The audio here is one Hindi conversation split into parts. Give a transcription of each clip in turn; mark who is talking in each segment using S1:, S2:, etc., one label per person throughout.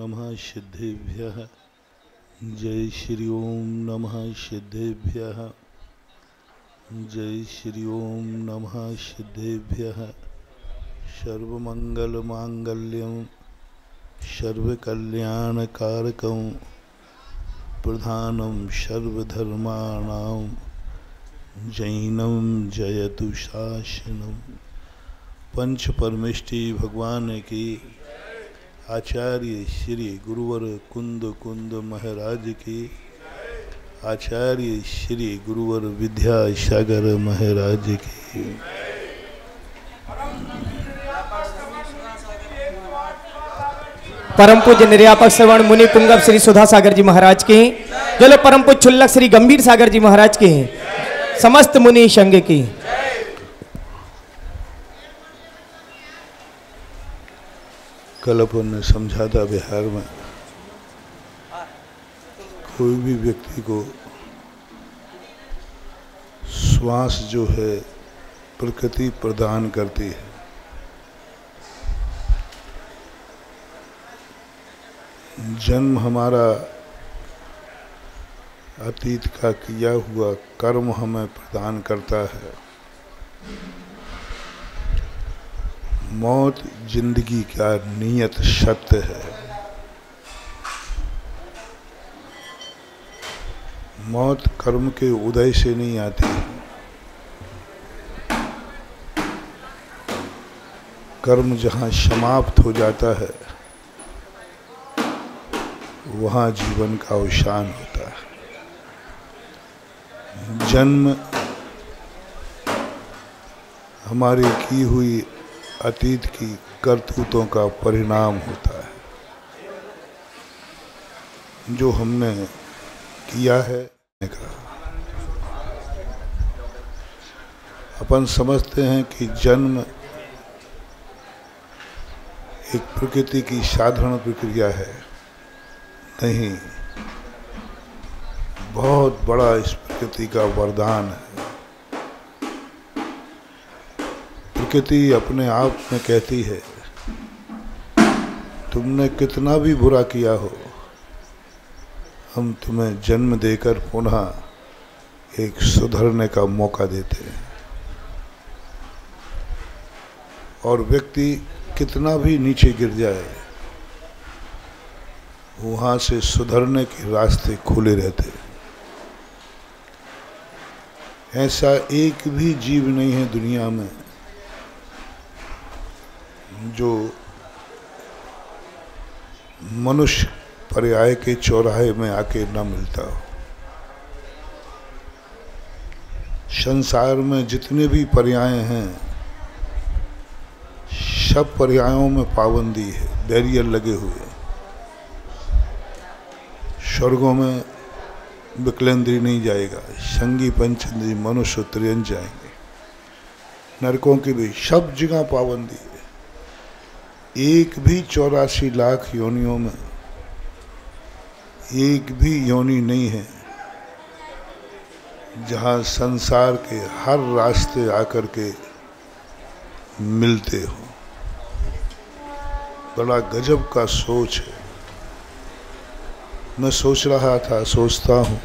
S1: नमः सिद्धेभ्यः। जय श्री ओम नमः सिद्धेभ्यः। जय श्री ओम नमः सिद्धेभ्यः। सर्वमंगलमांगल्यं सर्वकल्याणकारकं प्रधानं सर्वधर्माणां जैनं जयतु शासनम। पंच परमेष्टि भगवान की, आचार्य श्री गुरुवर कुंद कुंद महाराज की, आचार्य श्री गुरुवर विद्यासागर महाराज की।
S2: परम पूज्य निर्यापक श्रवण मुनि पुंगव श्री सुधा सागर जी महाराज की। जलो परम पूज्य छुल्लक श्री गंभीर सागर जी महाराज की। समस्त मुनि संघ की।
S1: कल अपन ने समझा था बिहार में कोई भी व्यक्ति को श्वास जो है प्रकृति प्रदान करती है। जन्म हमारा अतीत का किया हुआ कर्म हमें प्रदान करता है। मौत जिंदगी का नियत सत्य है। मौत कर्म के उदय से नहीं आती। कर्म जहाँ समाप्त हो जाता है वहाँ जीवन का अवसान होता है। जन्म हमारी की हुई अतीत की करतूतों का परिणाम होता है। जो हमने किया है अपन समझते हैं कि जन्म एक प्रकृति की साधारण प्रक्रिया है। नहीं, बहुत बड़ा इस प्रकृति का वरदान है। प्रकृति अपने आप में कहती है तुमने कितना भी बुरा किया हो, हम तुम्हें जन्म देकर पुनः एक सुधरने का मौका देते हैं। और व्यक्ति कितना भी नीचे गिर जाए वहाँ से सुधरने के रास्ते खुले रहते हैं। ऐसा एक भी जीव नहीं है दुनिया में जो मनुष्य पर्याय के चौराहे में आके न मिलता हो। संसार में जितने भी पर्याय हैं सब पर्यायों में पाबंदी है, बैरियर लगे हुए। स्वर्गों में विकलेंद्री नहीं जाएगा, संगी पंचेंद्री मनुष्य त्रियन जाएंगे। नरकों की भी सब जगह पाबंदी है। एक भी 84 लाख योनियों में एक भी योनि नहीं है जहाँ संसार के हर रास्ते आकर के मिलते हो। बड़ा गजब का सोच है। मैं सोच रहा था, सोचता हूँ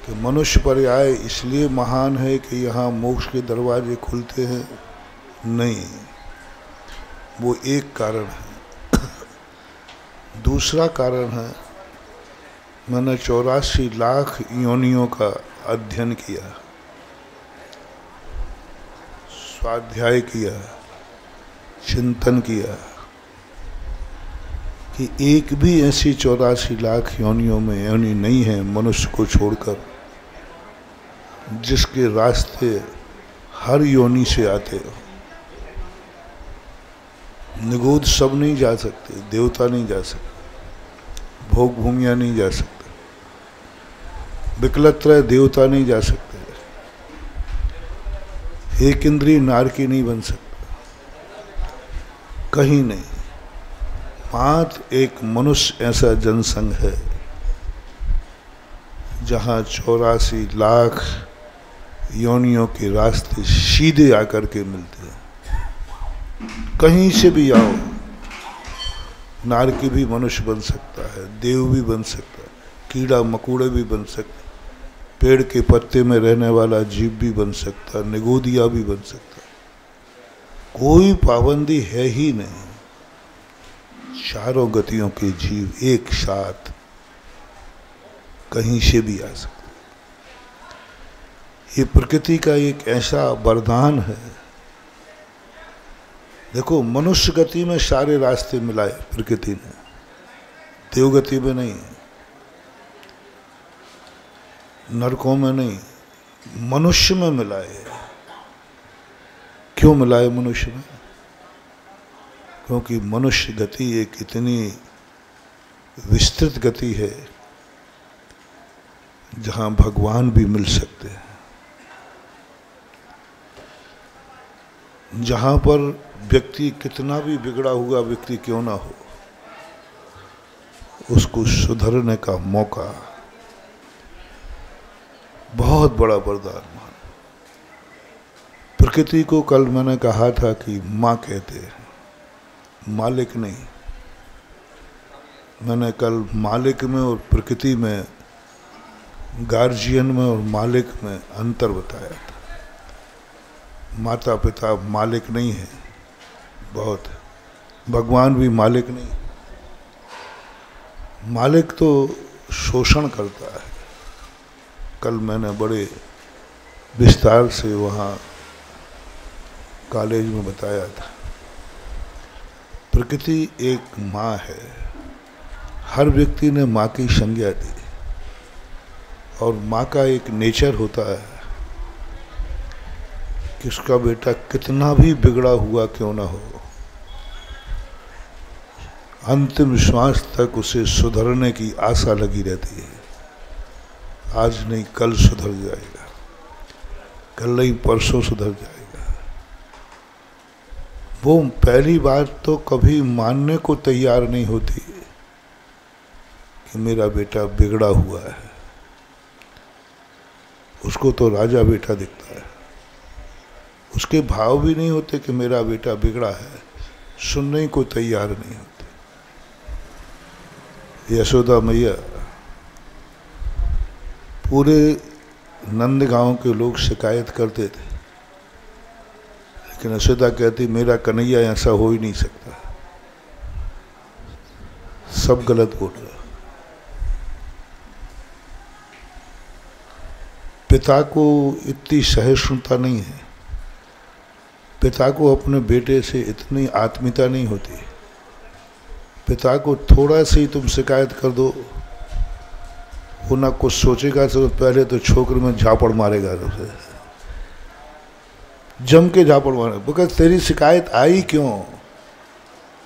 S1: कि मनुष्य पर्याय इसलिए महान है कि यहाँ मोक्ष के दरवाजे खुलते हैं। नहीं, वो एक कारण है। दूसरा कारण है, मैंने 84 लाख योनियों का अध्ययन किया, स्वाध्याय किया, चिंतन किया कि एक भी ऐसी 84 लाख योनियों में योनि नहीं है मनुष्य को छोड़कर जिसके रास्ते हर योनि से आते हो। निगूढ़ सब नहीं जा सकते, देवता नहीं जा सकते, भोग भूमिया नहीं जा सकते, विकलत्रय देवता नहीं जा सकते, एक इंद्रिय नारकी नहीं बन सकता, कहीं नहीं। मात्र एक मनुष्य ऐसा जनसंघ है जहाँ 84 लाख योनियों के रास्ते सीधे आकर के मिलते हैं। कहीं से भी आओ नारकी भी मनुष्य बन सकता है, देव भी बन सकता है, कीड़ा मकोड़े भी बन सकता है, पेड़ के पत्ते में रहने वाला जीव भी बन सकता है, निगोदिया भी बन सकता है। कोई पाबंदी है ही नहीं। चारों गतियों के जीव एक साथ कहीं से भी आ सकते। ये प्रकृति का एक ऐसा वरदान है। देखो, मनुष्य गति में सारे रास्ते मिलाए प्रकृति ने, देवगति में नहीं, नरकों में नहीं, मनुष्य में मिलाए। क्यों मिलाए मनुष्य में? क्योंकि मनुष्य गति एक इतनी विस्तृत गति है जहां भगवान भी मिल सकते हैं, जहां पर व्यक्ति कितना भी बिगड़ा हुआ व्यक्ति क्यों ना हो, उसको सुधरने का मौका बहुत बड़ा वरदान मान। प्रकृति को कल मैंने कहा था कि माँ कहते हैं, मालिक नहीं। मैंने कल मालिक में और प्रकृति में, गार्जियन में और मालिक में अंतर बताया था। माता पिता मालिक नहीं है, बहुत। भगवान भी मालिक नहीं। मालिक तो शोषण करता है। कल मैंने बड़े विस्तार से वहाँ कॉलेज में बताया था। प्रकृति एक माँ है। हर व्यक्ति ने माँ की संज्ञा दी, और माँ का एक नेचर होता है कि उसका बेटा कितना भी बिगड़ा हुआ क्यों ना हो, अंतिम श्वास तक उसे सुधरने की आशा लगी रहती है। आज नहीं कल सुधर जाएगा, कल नहीं परसों सुधर जाएगा। वो पहली बात तो कभी मानने को तैयार नहीं होती कि मेरा बेटा बिगड़ा हुआ है। उसको तो राजा बेटा दिखता है। उसके भाव भी नहीं होते कि मेरा बेटा बिगड़ा है, सुनने को तैयार नहीं होते। यशोदा मैया, पूरे नंदगांव के लोग शिकायत करते थे, लेकिन यशोदा कहती मेरा कन्हैया ऐसा हो ही नहीं सकता, सब गलत बोल रहा। पिता को इतनी सहिष्णुता नहीं है, पिता को अपने बेटे से इतनी आत्मीयता नहीं होती। पिता को थोड़ा सी ही तुम शिकायत कर दो, वो ना कुछ सोचेगा, तो पहले तो छोकरे में झापड़ मारेगा, उसे जम के झापड़ मारेगा। बिकॉज तेरी शिकायत आई क्यों?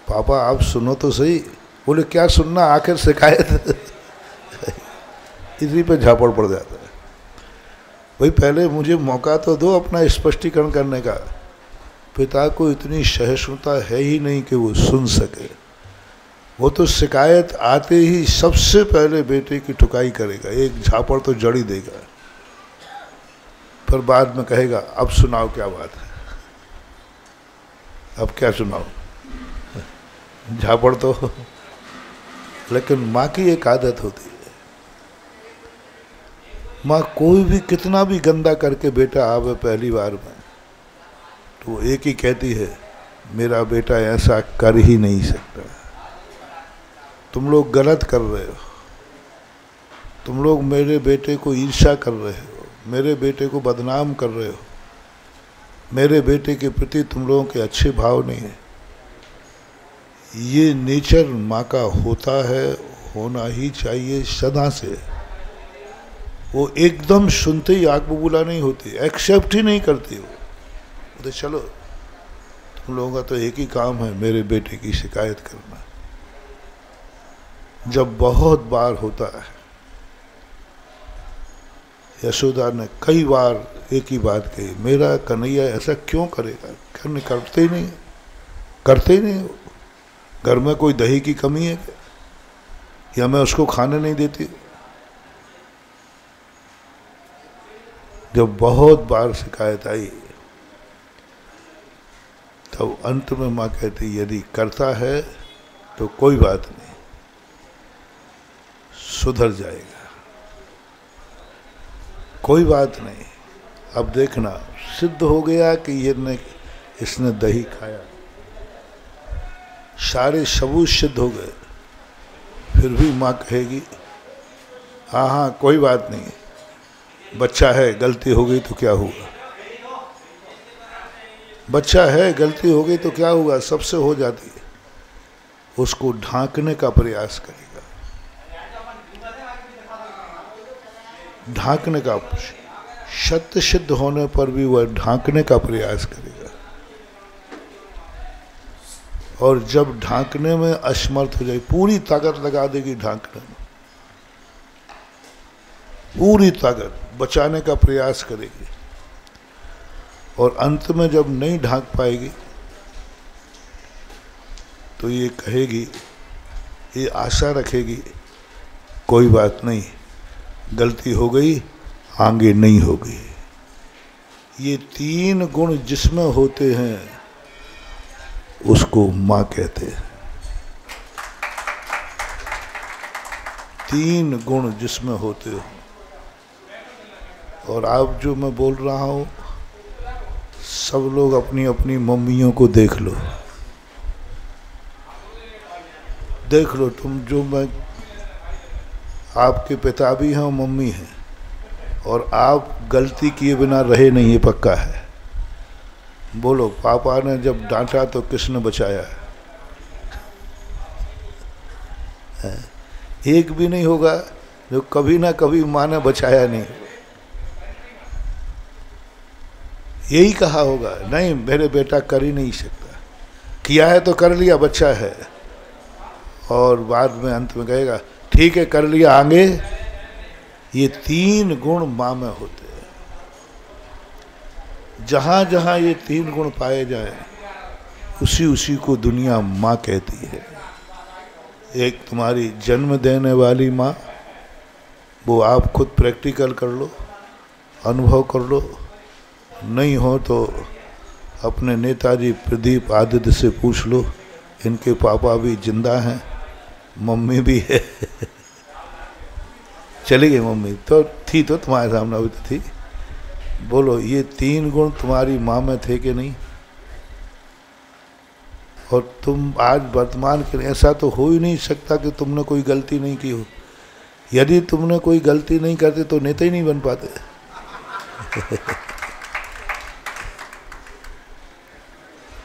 S1: पापा आप सुनो तो सही। बोले क्या सुनना, आखिर शिकायत इसी पे झापड़ पड़ जाता है। भाई पहले मुझे मौका तो दो अपना स्पष्टीकरण करने का। पिता को इतनी सहिष्णुता है ही नहीं कि वो सुन सके। वो तो शिकायत आते ही सबसे पहले बेटे की ठुकाई करेगा, एक झापड़ तो जड़ ही देगा, फिर बाद में कहेगा अब सुनाओ क्या बात है, अब क्या सुनाओ, झापड़ तो। लेकिन माँ की एक आदत होती है, माँ कोई भी कितना भी गंदा करके बेटा आवे पहली बार में, तो वो एक ही कहती है मेरा बेटा ऐसा कर ही नहीं सकता। तुम लोग गलत कर रहे हो, तुम लोग मेरे बेटे को ईर्ष्या कर रहे हो, मेरे बेटे को बदनाम कर रहे हो, मेरे बेटे के प्रति तुम लोगों के अच्छे भाव नहीं है। ये नेचर माँ का होता है, होना ही चाहिए सदा से। वो एकदम सुनते ही आग बबूला नहीं होती, एक्सेप्ट ही नहीं करती। वो तो चलो तुम लोगों का तो एक ही काम है मेरे बेटे की शिकायत करना। जब बहुत बार होता है, यशोदा ने कई बार एक ही बात कही, मेरा कन्हैया ऐसा क्यों करेगा, करते ही नहीं, करते ही नहीं। घर में कोई दही की कमी है क्या, या मैं उसको खाने नहीं देती? जब बहुत बार शिकायत आई, तब अंत में माँ कहती यदि करता है तो कोई बात नहीं, सुधर जाएगा, कोई बात नहीं। अब देखना सिद्ध हो गया कि इसने दही खाया, सारे सबूत सिद्ध हो गए, फिर भी माँ कहेगी हाँ हाँ कोई बात नहीं, बच्चा है, गलती हो गई तो क्या हुआ, बच्चा है, गलती हो गई तो क्या हुआ, सबसे हो जाती है। उसको ढांकने का प्रयास करेगा, ढांकने का, सत्य सिद्ध होने पर भी वह ढांकने का प्रयास करेगा, और जब ढांकने में असमर्थ हो जाए, पूरी ताकत लगा देगी ढांकने में, पूरी ताकत बचाने का प्रयास करेगी, और अंत में जब नहीं ढांक पाएगी तो ये कहेगी, ये आशा रखेगी कोई बात नहीं, गलती हो गई, आगे नहीं होगी। ये तीन गुण जिसमें होते हैं उसको माँ कहते हैं। तीन गुण जिसमें होते हो। और आप जो मैं बोल रहा हूँ, सब लोग अपनी अपनी मम्मियों को देख लो, देख लो तुम, जो मैं, आपके पिता भी हैं, मम्मी हैं, और आप गलती किए बिना रहे नहीं, ये पक्का है। बोलो, पापा ने जब डांटा तो किसने बचाया है? एक भी नहीं होगा जो कभी ना कभी माँ ने बचाया नहीं। यही कहा होगा, नहीं मेरे बेटा कर ही नहीं सकता, किया है तो कर लिया, बच्चा है, और बाद में अंत में कहेगा ठीक है कर लिया, आगे। ये तीन गुण माँ में होते हैं। जहाँ जहाँ ये तीन गुण पाए जाए, उसी उसी को दुनिया माँ कहती है। एक तुम्हारी जन्म देने वाली माँ, वो आप खुद प्रैक्टिकल कर लो, अनुभव कर लो, नहीं हो तो अपने नेताजी प्रदीप आदित्य से पूछ लो, इनके पापा भी जिंदा हैं, मम्मी भी है। चली गई मम्मी तो थी, तो तुम्हारे सामने अभी तो थी। बोलो, ये तीन गुण तुम्हारी माँ में थे कि नहीं? और तुम आज वर्तमान के, ऐसा तो हो ही नहीं सकता कि तुमने कोई गलती नहीं की हो। यदि तुमने कोई गलती नहीं करते तो नेता ही नहीं बन पाते।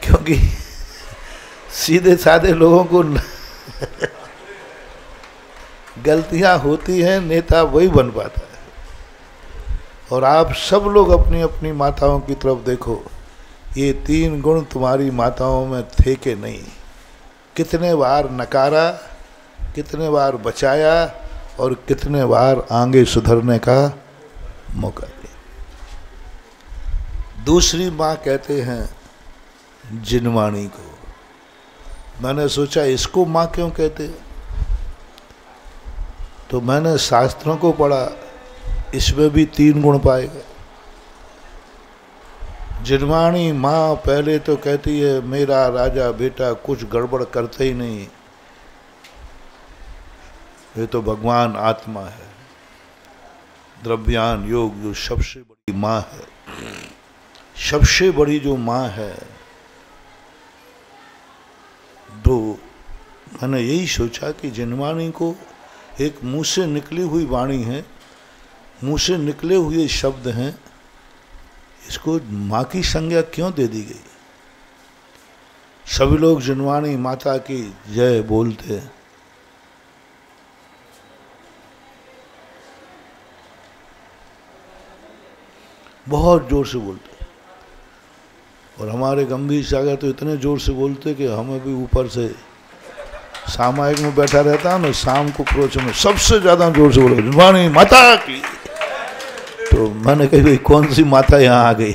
S1: क्योंकि सीधे साधे लोगों को गलतियां होती हैं, नेता वही बन पाता है। और आप सब लोग अपनी अपनी माताओं की तरफ देखो, ये तीन गुण तुम्हारी माताओं में थे कि नहीं? कितने बार नकारा, कितने बार बचाया, और कितने बार आगे सुधरने का मौका दिया। दूसरी माँ कहते हैं जिनवाणी को। मैंने सोचा इसको माँ क्यों कहते, तो मैंने शास्त्रों को पढ़ा, इसमें भी तीन गुण पाएगा। जिनवाणी माँ पहले तो कहती है मेरा राजा बेटा कुछ गड़बड़ करते ही नहीं, ये तो भगवान आत्मा है, द्रव्यान योग जो सबसे बड़ी माँ है, सबसे बड़ी जो माँ है। तो मैंने यही सोचा कि जिनवाणी को एक मुंह से निकली हुई वाणी है, मुंह से निकले हुए शब्द हैं, इसको माँ की संज्ञा क्यों दे दी गई? सभी लोग जिनवाणी माता की जय बोलते हैं, बहुत जोर से बोलते, और हमारे गंभीर सागर तो इतने जोर से बोलते कि हमें भी ऊपर से सामायिक में बैठा रहता है ना, शाम को प्रोच में सबसे ज्यादा जोर से बोले जिनवाणी माता की। तो मैंने कही भाई कौन सी माता यहाँ आ गई?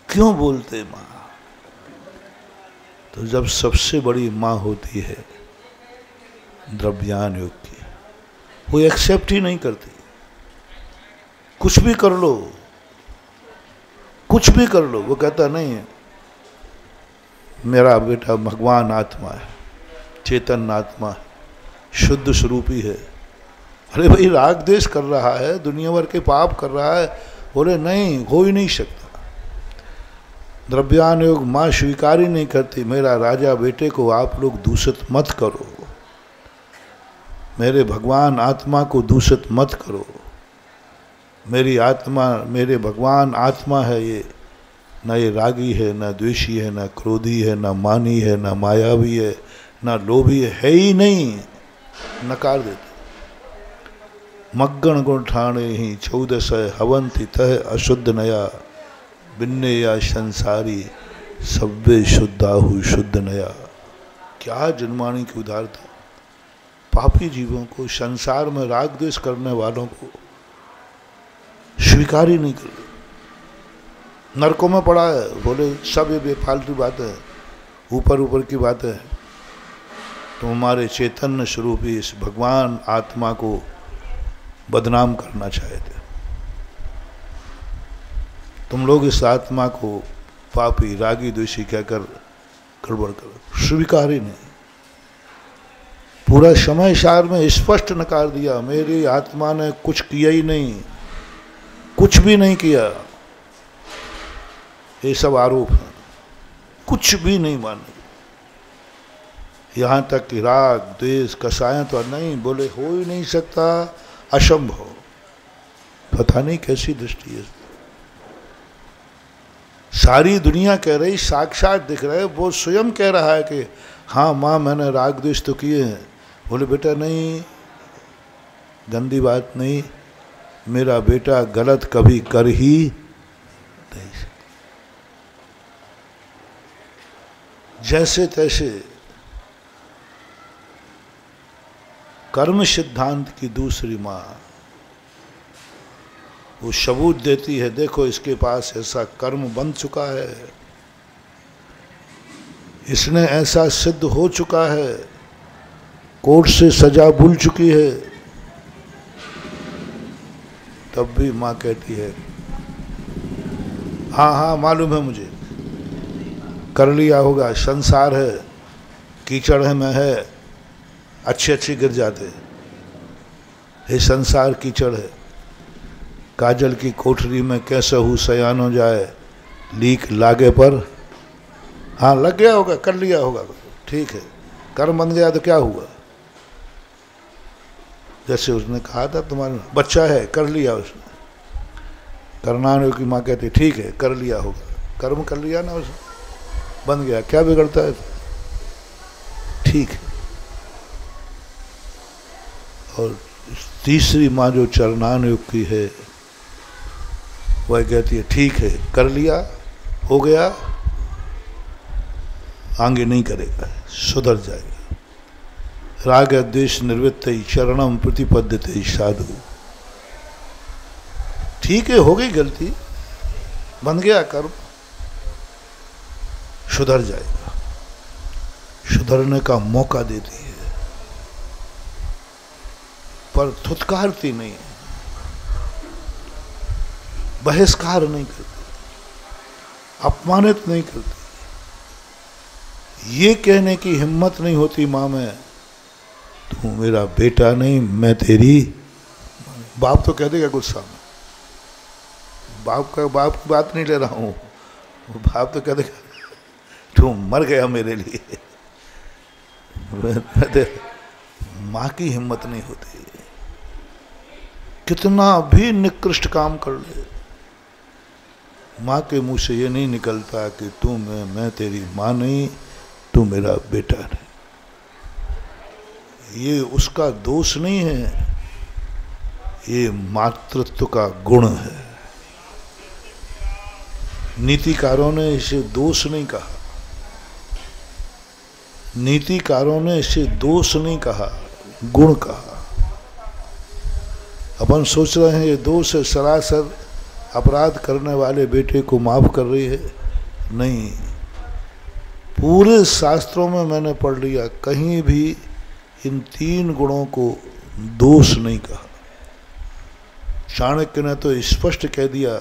S1: क्यों बोलते माँ? तो जब सबसे बड़ी माँ होती है द्रव्यान योग की, वो एक्सेप्ट ही नहीं करती। कुछ भी कर लो, कुछ भी कर लो, वो कहता नहीं है मेरा बेटा भगवान आत्मा है, चेतन आत्मा है, शुद्ध स्वरूपी है। अरे भाई राग द्वेष कर रहा है, दुनिया भर के पाप कर रहा है। बोले नहीं, हो ही नहीं सकता। द्रव्यान योग माँ स्वीकार ही नहीं करती। मेरा राजा बेटे को आप लोग दूषित मत करो, मेरे भगवान आत्मा को दूषित मत करो। मेरी आत्मा, मेरे भगवान आत्मा है, ये न ये रागी है, न द्वेषी है, न क्रोधी है, न मानी है, न मायावी है, न लोभी है ही नहीं। नकार देते। मग्गण गुण ठाणे ही 1400 हवंती तह अशुद्ध नया, बिन्ने या संसारी सब्वे शुद्धाहु शुद्ध नया। क्या जन्मानी की उदारता। पापी जीवों को, संसार में राग द्वेष करने वालों को स्वीकार ही नहीं कर, नरकों में पड़ा है। बोले सब ये बेफालतू बातें हैं, ऊपर ऊपर की बातें हैं। तो हमारे चैतन्य स्वरूप ही इस भगवान आत्मा को बदनाम करना चाहते। तुम लोग इस आत्मा को पापी रागी द्वेषी कहकर गड़बड़ करो, स्वीकार ही नहीं। पूरा समय सार में स्पष्ट नकार दिया। मेरी आत्मा ने कुछ किया ही नहीं, कुछ भी नहीं किया। ये सब आरोप है, कुछ भी नहीं माने। यहाँ तक कि राग द्वेष कसायं तो नहीं, बोले हो ही नहीं सकता, असंभव। पता नहीं कैसी दृष्टि है। सारी दुनिया कह रही, साक्षात दिख रहा है, वो स्वयं कह रहा है कि हाँ माँ मैंने राग द्वेष तो किए हैं। बोले बेटा नहीं, गंदी बात नहीं, मेरा बेटा गलत कभी कर ही नहीं सकता। जैसे तैसे कर्म सिद्धांत की दूसरी माँ वो सबूत देती है, देखो इसके पास ऐसा कर्म बन चुका है, इसने ऐसा सिद्ध हो चुका है, कोर्ट से सजा भूल चुकी है। तब भी माँ कहती है हाँ हाँ मालूम है मुझे, कर लिया होगा, संसार है, कीचड़ है, मैं है, अच्छे अच्छे गिर जाते। ये संसार कीचड़ है, काजल की कोठरी में कैसे हूँ सयान हो जाए, लीक लागे पर हाँ लग गया होगा, कर लिया होगा, ठीक है, कर्म बन गया तो क्या हुआ। जैसे उसने कहा था तुम्हारा बच्चा है, कर लिया उसने, करना की माँ कहती ठीक है कर लिया होगा, कर्म कर लिया ना उसने, बन गया, क्या बिगड़ता है, ठीक है। और तीसरी माँ जो चरणानुयोग की है वह कहती है ठीक है कर लिया, हो गया, आगे नहीं करेगा, सुधर जाएगा। राग द्वेष निर्वृत्त चरणम प्रतिपद्यते साधु। ठीक है हो गई गलती, बन गया कर्म, सुधर जाएगा, सुधरने का मौका देती है, पर थुतकारती नहीं, बहिष्कार नहीं करती, अपमानित नहीं करती। ये कहने की हिम्मत नहीं होती माँ में तू मेरा बेटा नहीं, मैं तेरी। बाप तो कह देगा गुस्सा में, बाप की बात नहीं ले रहा हूँ, बाप तो कह देगा तू मर गया मेरे लिए। माँ की हिम्मत नहीं होती, कितना भी निकृष्ट काम कर ले, माँ के मुंह से ये नहीं निकलता कि तू मैं तेरी माँ नहीं, तू मेरा बेटा नहीं। ये उसका दोष नहीं है, ये मातृत्व का गुण है। नीतिकारों ने इसे दोष नहीं कहा, नीतिकारों ने इसे दोष नहीं कहा, गुण कहा। अपन सोच रहे हैं ये दोष है, सरासर अपराध करने वाले बेटे को माफ कर रही है, नहीं। पूरे शास्त्रों में मैंने पढ़ लिया, कहीं भी इन तीन गुणों को दोष नहीं कहा। चाणक्य ने तो स्पष्ट कह दिया,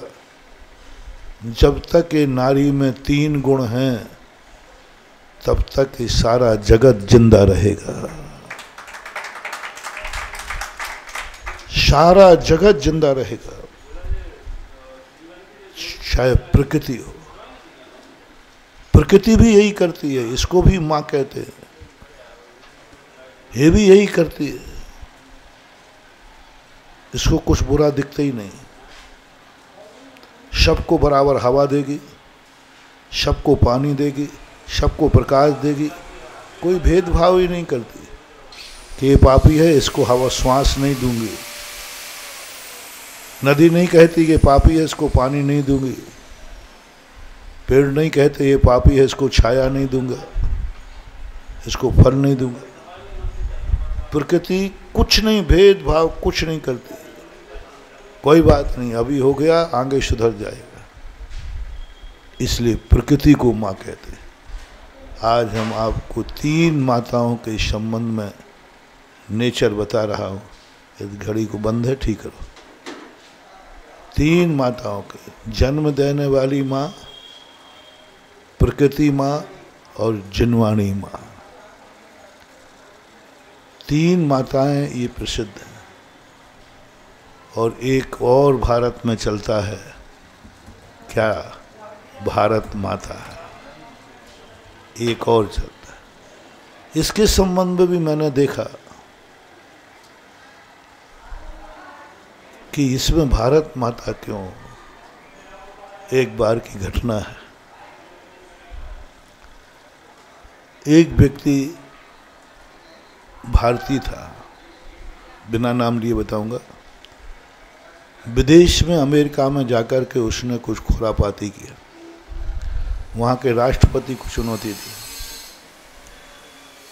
S1: जब तक ये नारी में तीन गुण हैं तब तक ये सारा जगत जिंदा रहेगा। सारा जगत जिंदा रहेगा, चाहे प्रकृति हो। प्रकृति भी यही करती है, इसको भी मां कहते हैं, ये भी यही करती है। इसको कुछ बुरा दिखता ही नहीं। सबको बराबर हवा देगी, सबको पानी देगी, सबको प्रकाश देगी, कोई भेदभाव ही नहीं करती कि ये पापी है इसको हवा श्वास नहीं दूंगी। नदी नहीं कहती कि पापी है इसको पानी नहीं दूंगी। पेड़ नहीं कहते ये पापी है इसको छाया नहीं दूंगा, इसको फल नहीं दूंगा। प्रकृति कुछ नहीं, भेदभाव कुछ नहीं करती। कोई बात नहीं, अभी हो गया, आगे सुधर जाएगा। इसलिए प्रकृति को माँ कहते हैं। आज हम आपको 3 माताओं के संबंध में नेचर बता रहा हूँ। इस घड़ी को बंद है, ठीक करो। 3 माताओं के, जन्म देने वाली माँ, प्रकृति माँ और जिनवाणी माँ। 3 माताएं ये प्रसिद्ध हैं। और एक और भारत में चलता है, क्या? भारत माता है, एक और चलता है। इसके संबंध में भी मैंने देखा कि इसमें भारत माता क्यों। एक बार की घटना है, एक व्यक्ति भारतीय था, बिना नाम लिए बताऊंगा। विदेश में, अमेरिका में जाकर के उसने कुछ खुरापाती किया। वहाँ के राष्ट्रपति को चुनौती दी।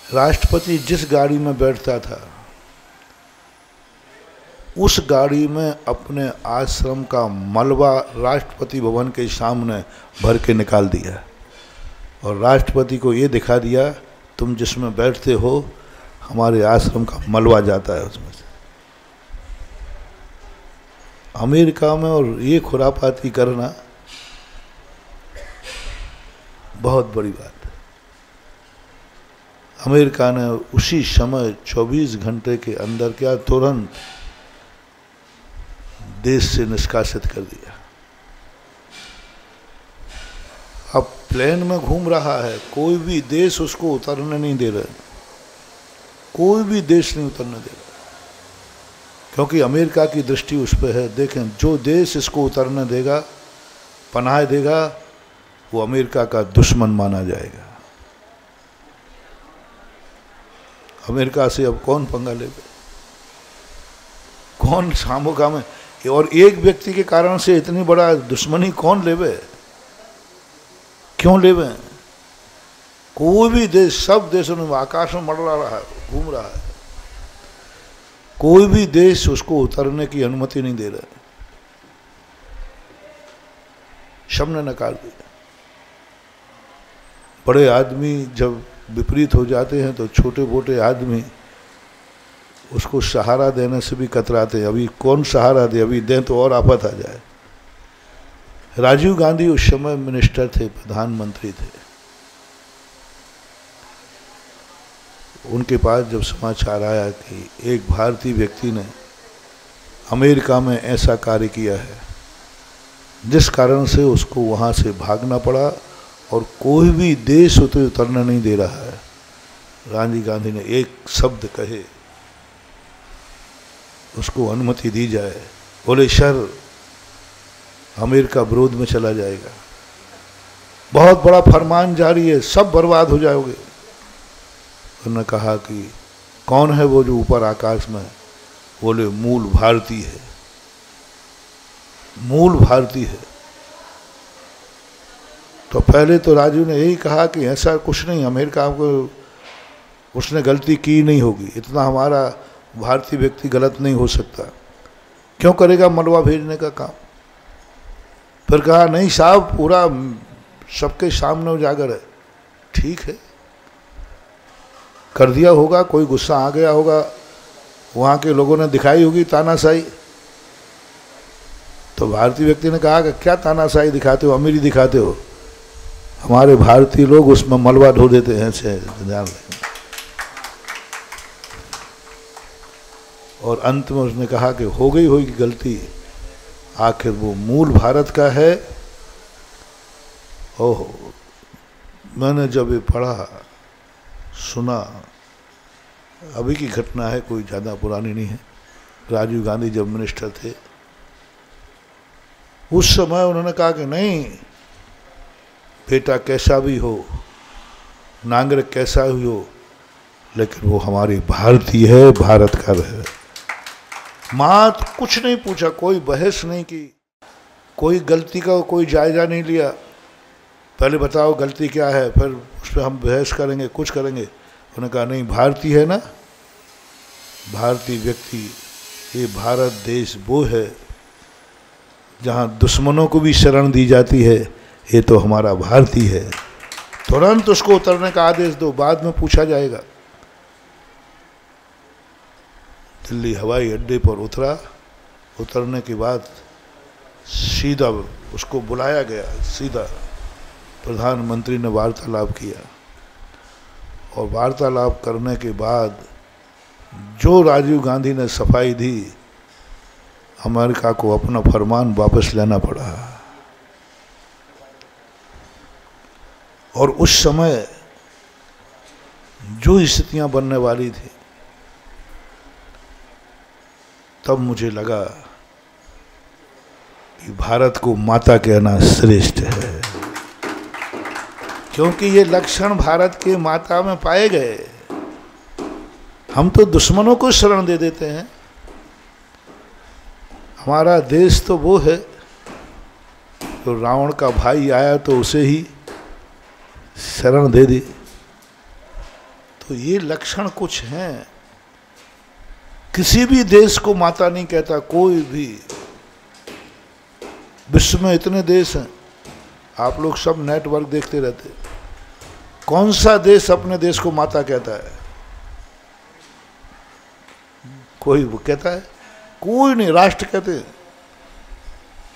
S1: राष्ट्रपति जिस गाड़ी में बैठता था, उस गाड़ी में अपने आश्रम का मलबा राष्ट्रपति भवन के सामने भर के निकाल दिया और राष्ट्रपति को ये दिखा दिया, तुम जिसमें बैठते हो हमारे आश्रम का मलबा जाता है उसमें से। अमेरिका में और ये खुरापाती करना बहुत बड़ी बात है। अमेरिका ने उसी समय 24 घंटे के अंदर क्या, तुरंत देश से निष्कासित कर दिया। अब प्लेन में घूम रहा है, कोई भी देश उसको उतरने नहीं दे रहा, कोई भी देश नहीं उतरने दे रहा, क्योंकि अमेरिका की दृष्टि उस पर है। देखें, जो देश इसको उतरने देगा, पनाह देगा, वो अमेरिका का दुश्मन माना जाएगा। अमेरिका से अब कौन पंगा लेगा, कौन सामोगा में? और एक व्यक्ति के कारण से इतनी बड़ा दुश्मनी कौन लेवे, क्यों लेवे? कोई भी देश, सब देशों में आकाश में मंडरा रहा है, घूम रहा है, कोई भी देश उसको उतरने की अनुमति नहीं दे रहा है। सबने नकार दिया। बड़े आदमी जब विपरीत हो जाते हैं तो छोटे मोटे आदमी उसको सहारा देने से भी कतराते हैं। अभी कौन सहारा दे, अभी दें तो और आफत आ जाए। राजीव गांधी उस समय मिनिस्टर थे, प्रधानमंत्री थे। उनके पास जब समाचार आया कि एक भारतीय व्यक्ति ने अमेरिका में ऐसा कार्य किया है जिस कारण से उसको वहाँ से भागना पड़ा और कोई भी देश उसे उतरना नहीं दे रहा है, राजीव गांधी ने एक शब्द कहे, उसको अनुमति दी जाए। बोले सर, अमेरिका विरोध में चला जाएगा, बहुत बड़ा फरमान जारी है, सब बर्बाद हो जाओगे। उन्होंने कहा कि कौन है वो जो ऊपर आकाश में? बोले मूल भारतीय है, मूल भारतीय है। तो पहले तो राजू ने यही कहा कि ऐसा कुछ नहीं, अमेरिका को उसने गलती की नहीं होगी, इतना हमारा भारतीय व्यक्ति गलत नहीं हो सकता, क्यों करेगा मलबा भेजने का काम। फिर कहा नहीं साहब, पूरा सबके सामने उजागर है। ठीक है, कर दिया होगा, कोई गुस्सा आ गया होगा, वहाँ के लोगों ने दिखाई होगी तानाशाही। तो भारतीय व्यक्ति ने कहा कि क्या तानाशाही दिखाते हो, अमीरी दिखाते हो, हमारे भारतीय लोग उसमें मलबा ढो देते हैं, से ध्यान रखें। और अंत में उसने कहा कि हो गई होगी गलती, आखिर वो मूल भारत का है। ओह, मैंने जब ये पढ़ा सुना, अभी की घटना है, कोई ज़्यादा पुरानी नहीं है। राजीव गांधी जब मिनिस्टर थे उस समय उन्होंने कहा कि नहीं, बेटा कैसा भी हो, नागरिक कैसा भी हो, लेकिन वो हमारी भारतीय है, भारत का है। मात कुछ नहीं पूछा, कोई बहस नहीं की, कोई गलती का कोई जायजा नहीं लिया। पहले बताओ गलती क्या है, फिर उस पर हम बहस करेंगे, कुछ करेंगे। उन्होंने कहा नहीं, भारतीय है ना, भारतीय व्यक्ति, ये भारत देश वो है जहाँ दुश्मनों को भी शरण दी जाती है, ये तो हमारा भारतीय है। तुरंत उसको उतरने का आदेश दो, बाद में पूछा जाएगा। दिल्ली हवाई अड्डे पर उतरा, उतरने के बाद सीधा उसको बुलाया गया, सीधा प्रधानमंत्री ने वार्तालाप किया। और वार्तालाप करने के बाद जो राजीव गांधी ने सफाई दी, अमेरिका को अपना फरमान वापस लेना पड़ा। और उस समय जो स्थितियां बनने वाली थी, तब मुझे लगा कि भारत को माता कहना श्रेष्ठ है, क्योंकि ये लक्षण भारत के माता में पाए गए। हम तो दुश्मनों को शरण दे देते हैं। हमारा देश तो वो है, तो रावण का भाई आया तो उसे ही शरण दे दी। तो ये लक्षण कुछ हैं। किसी भी देश को माता नहीं कहता, कोई भी। विश्व में इतने देश हैं, आप लोग सब नेटवर्क देखते रहते, कौन सा देश अपने देश को माता कहता है? कोई वो कहता है? कोई नहीं। राष्ट्र कहते हैं।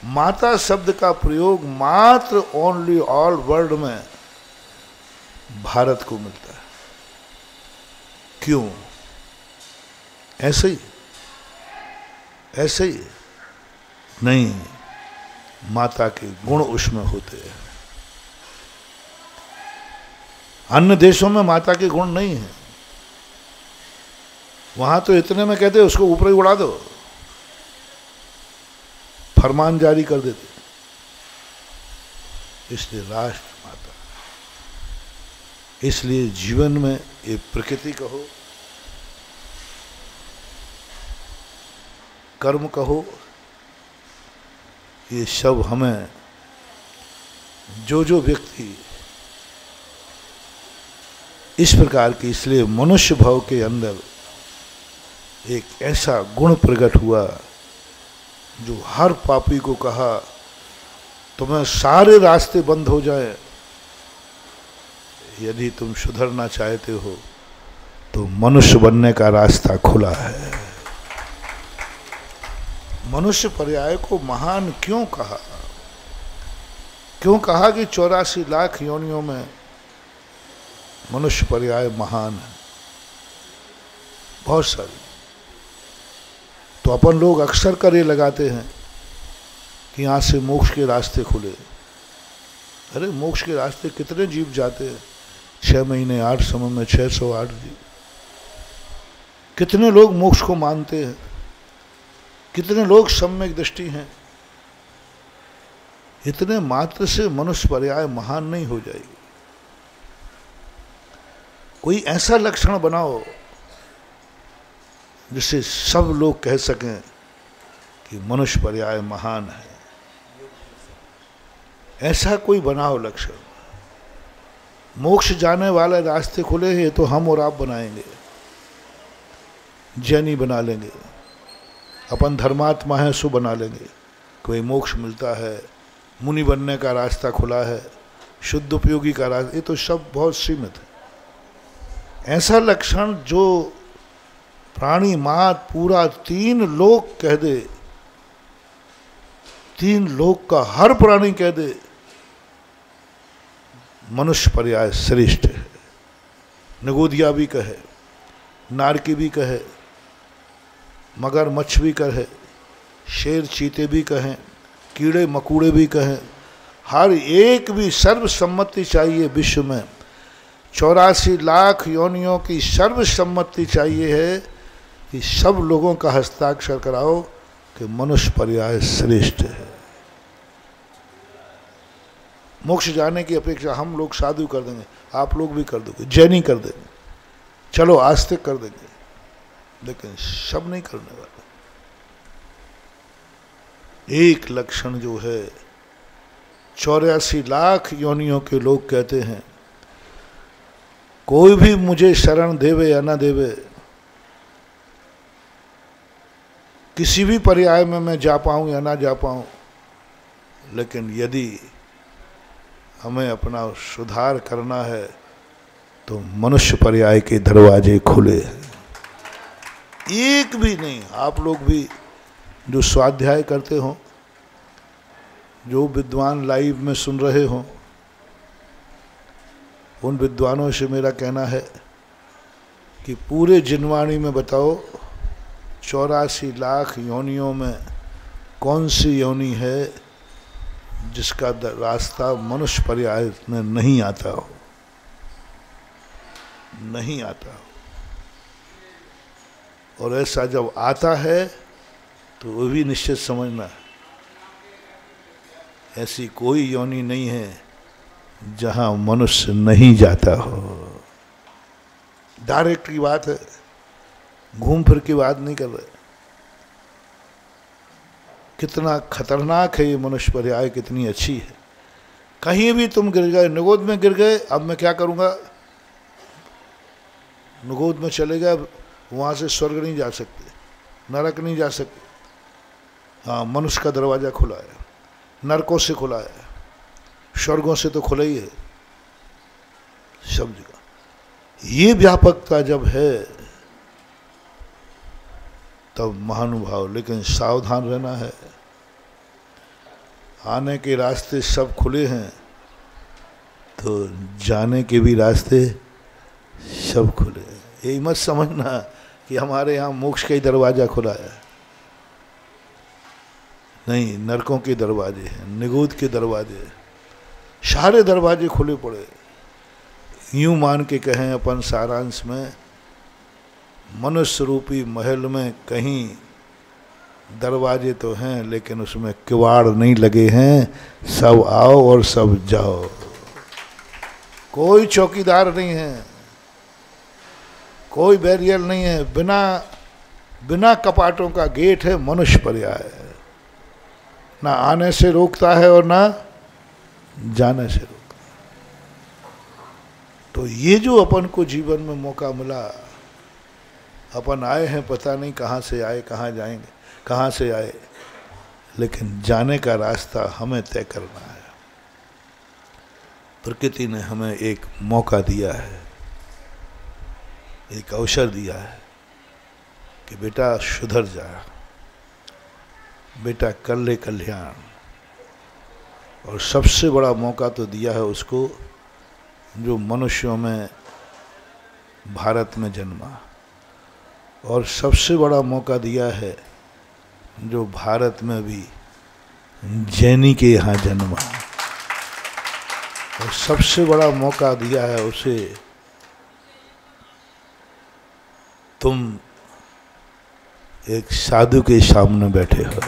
S1: माता शब्द का प्रयोग मात्र ओनली ऑल वर्ल्ड में भारत को मिलता है। क्यों? ऐसे ही? ऐसे ही नहीं, माता के गुण उसमें होते हैं। अन्य देशों में माता के गुण नहीं है। वहां तो इतने में कहते उसको ऊपर ही उड़ा दो, फरमान जारी कर देते। इसलिए राष्ट्र माता, इसलिए जीवन में ये प्रकृति कहो, कर्म कहो, ये सब हमें जो व्यक्ति इस प्रकार की, इसलिए मनुष्य भाव के अंदर एक ऐसा गुण प्रकट हुआ जो हर पापी को कहा तुम्हें सारे रास्ते बंद हो जाए, यदि तुम सुधरना चाहते हो तो मनुष्य बनने का रास्ता खुला है। मनुष्य पर्याय को महान क्यों कहा? क्यों कहा कि 84 लाख योनियों में मनुष्य पर्याय महान है? बहुत सारी। तो अपन लोग अक्सर कर ये लगाते हैं कि यहाँ से मोक्ष के रास्ते खुले। अरे मोक्ष के रास्ते कितने जीव जाते हैं? 6 महीने 8 समय में 608 जीव। कितने लोग मोक्ष को मानते हैं? कितने लोग सम्यक दृष्टि हैं? इतने मात्र से मनुष्य पर्याय महान नहीं हो जाएगी। कोई ऐसा लक्षण बनाओ जिससे सब लोग कह सकें कि मनुष्य पर्याय महान है। ऐसा कोई बनाओ लक्षण। मोक्ष जाने वाले रास्ते खुले हैं, तो हम और आप बनाएंगे, जैनी बना लेंगे, अपन धर्मात्मा है सो बना लेंगे। कोई मोक्ष मिलता है, मुनि बनने का रास्ता खुला है, शुद्ध उपयोगी का रास्ता, ये तो सब बहुत सीमित है। ऐसा लक्षण जो प्राणी मात पूरा 3 लोक कह दे, 3 लोक का हर प्राणी कह दे मनुष्य पर्याय श्रेष्ठ है। निगोदिया भी कहे, नारकी भी कहे, मगरमच्छ भी कहे, शेर चीते भी कहें, कीड़े मकोड़े भी कहें, हर एक भी सर्वसम्मति चाहिए विश्व में। 84 लाख योनियों की सर्वसम्मति चाहिए है कि सब लोगों का हस्ताक्षर कराओ कि मनुष्य पर्याय श्रेष्ठ है। मोक्ष जाने की अपेक्षा हम लोग साधु कर देंगे, आप लोग भी कर दोगे, जैनी कर देंगे, चलो आस्तिक कर देंगे, लेकिन सब नहीं करने वाले। एक लक्षण जो है 84 लाख योनियों के लोग कहते हैं कोई भी मुझे शरण देवे या ना देवे, किसी भी पर्याय में मैं जा पाऊं या ना जा पाऊं, लेकिन यदि हमें अपना सुधार करना है तो मनुष्य पर्याय के दरवाजे खुले हैं। एक भी नहीं। आप लोग भी जो स्वाध्याय करते हो, जो विद्वान लाइव में सुन रहे हो, उन विद्वानों से मेरा कहना है कि पूरे जिनवाणी में बताओ 84 लाख योनियों में कौन सी योनि है जिसका रास्ता मनुष्य पर्याय में नहीं आता हो, नहीं आता हो। और ऐसा जब आता है तो वो भी निश्चित समझना ऐसी कोई योनि नहीं है जहां मनुष्य नहीं जाता हो। डायरेक्ट की बात है, घूम फिर की बात नहीं कर रहे। कितना खतरनाक है ये मनुष्य पर्याय, कितनी अच्छी है। कहीं भी तुम गिर गए, निगोद में गिर गए, अब मैं क्या करूंगा, निगोद में चले गए, वहां से स्वर्ग नहीं जा सकते, नरक नहीं जा सकते। हाँ, मनुष्य का दरवाजा खुला है, नरकों से खुला है, स्वर्गों से तो खुला ही है, सब जगह। ये व्यापकता जब है तब महानुभाव, लेकिन सावधान रहना है। आने के रास्ते सब खुले हैं तो जाने के भी रास्ते सब खुले हैं। यही मत समझना कि हमारे यहाँ मोक्ष का ही दरवाजा खुला है, नहीं, नरकों के दरवाजे हैं, निगोद के दरवाजे, सारे दरवाजे खुले पड़े। यूं मान के कहें अपन सारांश में, मनुष्य रूपी महल में कहीं दरवाजे तो हैं लेकिन उसमें किवाड़ नहीं लगे हैं। सब आओ और सब जाओ, कोई चौकीदार नहीं है, कोई बैरियर नहीं है, बिना कपाटों का गेट है मनुष्य पर्याय। ना आने से रोकता है और ना जाने से रोकता है। तो ये जो अपन को जीवन में मौका मिला, अपन आए हैं, पता नहीं कहाँ से आए, कहाँ जाएंगे, कहाँ से आए, लेकिन जाने का रास्ता हमें तय करना है। प्रकृति ने हमें एक मौका दिया है, एक अवसर दिया है कि बेटा सुधर जा, बेटा कर ले कल्याण। और सबसे बड़ा मौका तो दिया है उसको जो मनुष्यों में भारत में जन्मा, और सबसे बड़ा मौका दिया है जो भारत में भी जैनी के यहाँ जन्मा, और सबसे बड़ा मौका दिया है उसे तुम एक साधु के सामने बैठे हो।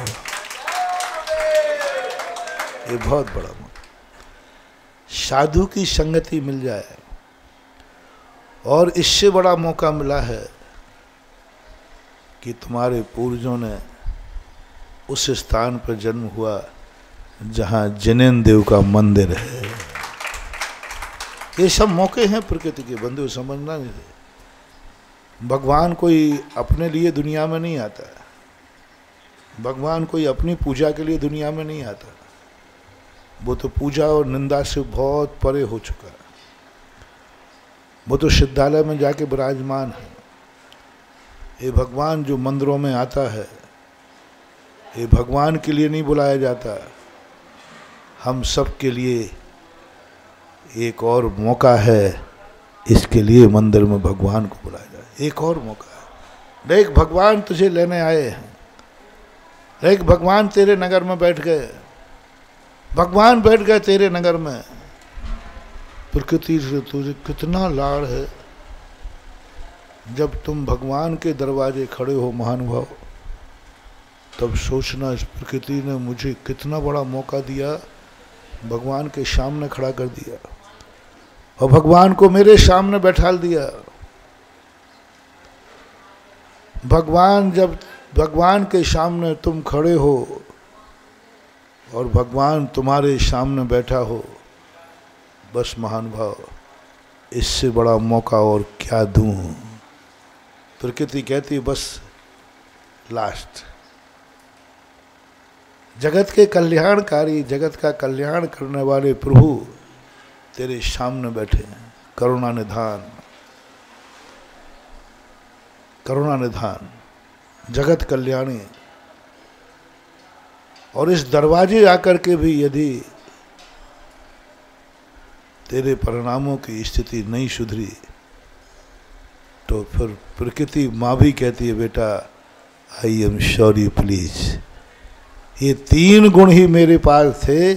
S1: ये बहुत बड़ा मौका, साधु की संगति मिल जाए। और इससे बड़ा मौका मिला है कि तुम्हारे पूर्वजों ने उस स्थान पर जन्म हुआ जहाँ जिनेन्द्र देव का मंदिर है। ये सब मौके हैं प्रकृति के, बंधु समझना नहीं थे। भगवान कोई अपने लिए दुनिया में नहीं आता, भगवान कोई अपनी पूजा के लिए दुनिया में नहीं आता। वो तो पूजा और निंदा से बहुत परे हो चुका है। वो तो सिद्धालय में जाके विराजमान है। ये भगवान जो मंदिरों में आता है, ये भगवान के लिए नहीं बुलाया जाता, हम सब के लिए एक और मौका है, इसके लिए मंदिर में भगवान को बुलाया जाए। एक और मौका है। देख भगवान तुझे लेने आए हैं, देख भगवान तेरे नगर में बैठ गए, भगवान बैठ गए तेरे नगर में। प्रकृति से तुझे कितना लाड़ है। जब तुम भगवान के दरवाजे खड़े हो महानुभाव, तब सोचना इस प्रकृति ने मुझे कितना बड़ा मौका दिया, भगवान के सामने खड़ा कर दिया और भगवान को मेरे सामने बैठाल दिया। भगवान, जब भगवान के सामने तुम खड़े हो और भगवान तुम्हारे सामने बैठा हो, बस महानुभाव इससे बड़ा मौका और क्या दूं। प्रकृति कहती बस लास्ट। जगत के कल्याणकारी, जगत का कल्याण करने वाले प्रभु तेरे सामने बैठे हैं। करुणा निधान, करुणा निधान, जगत कल्याणी। और इस दरवाजे आकर के भी यदि तेरे परिणामों की स्थिति नहीं सुधरी, तो फिर प्रकृति माँ भी कहती है बेटा आई एम सॉरी प्लीज। ये 3 गुण ही मेरे पास थे,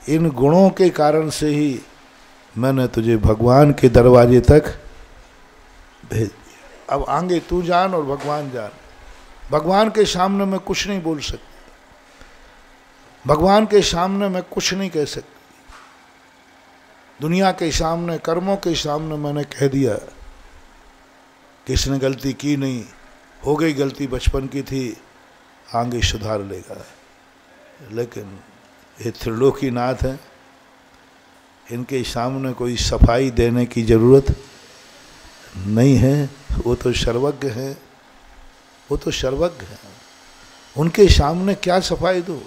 S1: इन गुणों के कारण से ही मैंने तुझे भगवान के दरवाजे तक भेज दिया। अब आगे तू जान और भगवान जान। भगवान के सामने मैं कुछ नहीं बोल सकती, भगवान के सामने मैं कुछ नहीं कह सकती। दुनिया के सामने, कर्मों के सामने मैंने कह दिया किसने गलती की नहीं, हो गई गलती, बचपन की थी, आगे सुधार लेगा। लेकिन ये त्रिलोकीनाथ हैं, इनके सामने कोई सफाई देने की जरूरत नहीं है। वो तो सर्वज्ञ हैं, वो तो सर्वज्ञ हैं। उनके सामने क्या सफाई दूँ,